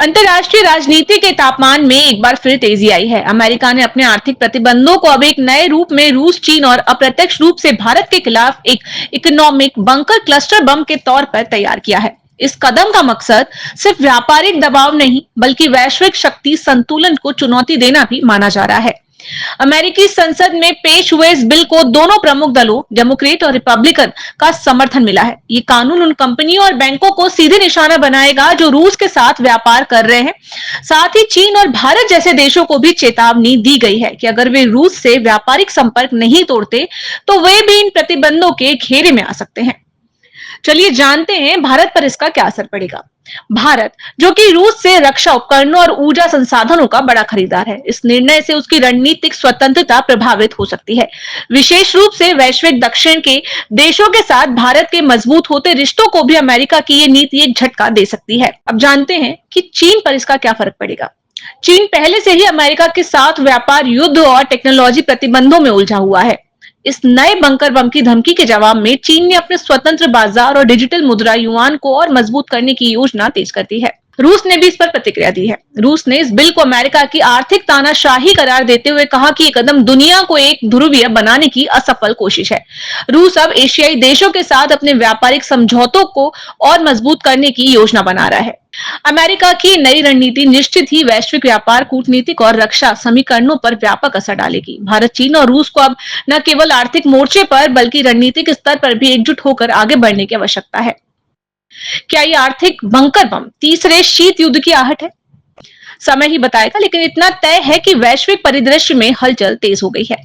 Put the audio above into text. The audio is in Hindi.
अंतर्राष्ट्रीय राजनीति के तापमान में एक बार फिर तेजी आई है। अमेरिका ने अपने आर्थिक प्रतिबंधों को अब एक नए रूप में रूस, चीन और अप्रत्यक्ष रूप से भारत के खिलाफ एक इकोनॉमिक बंकर क्लस्टर बम के तौर पर तैयार किया है। इस कदम का मकसद सिर्फ व्यापारिक दबाव नहीं, बल्कि वैश्विक शक्ति संतुलन को चुनौती देना भी माना जा रहा है। अमेरिकी संसद में पेश हुए इस बिल को दोनों प्रमुख दलों डेमोक्रेट और रिपब्लिकन का समर्थन मिला है। ये कानून उन कंपनियों और बैंकों को सीधे निशाना बनाएगा जो रूस के साथ व्यापार कर रहे हैं। साथ ही चीन और भारत जैसे देशों को भी चेतावनी दी गई है कि अगर वे रूस से व्यापारिक संपर्क नहीं तोड़ते तो वे भी इन प्रतिबंधों के घेरे में आ सकते हैं। चलिए जानते हैं भारत पर इसका क्या असर पड़ेगा। भारत, जो कि रूस से रक्षा उपकरणों और ऊर्जा संसाधनों का बड़ा खरीदार है, इस निर्णय से उसकी रणनीतिक स्वतंत्रता प्रभावित हो सकती है। विशेष रूप से वैश्विक दक्षिण के देशों के साथ भारत के मजबूत होते रिश्तों को भी अमेरिका की ये नीति एक झटका दे सकती है। अब जानते हैं कि चीन पर इसका क्या फर्क पड़ेगा। चीन पहले से ही अमेरिका के साथ व्यापार, युद्ध और टेक्नोलॉजी प्रतिबंधों में उलझा हुआ है। इस नए बंकर बम की धमकी के जवाब में चीन ने अपने स्वतंत्र बाजार और डिजिटल मुद्रा युआन को और मजबूत करने की योजना तेज कर दी है। रूस ने भी इस पर प्रतिक्रिया दी है। रूस ने इस बिल को अमेरिका की आर्थिक तानाशाही करार देते हुए कहा कि ये कदम दुनिया को एक ध्रुवीय बनाने की असफल कोशिश है। रूस अब एशियाई देशों के साथ अपने व्यापारिक समझौतों को और मजबूत करने की योजना बना रहा है। अमेरिका की नई रणनीति निश्चित ही वैश्विक व्यापार, कूटनीतिक और रक्षा समीकरणों पर व्यापक असर डालेगी। भारत, चीन और रूस को अब न केवल आर्थिक मोर्चे पर बल्कि रणनीतिक स्तर पर भी एकजुट होकर आगे बढ़ने की आवश्यकता है। क्या ये आर्थिक बंकर बम तीसरे शीत युद्ध की आहट है? समय ही बताएगा, लेकिन इतना तय है कि वैश्विक परिदृश्य में हलचल तेज हो गई है।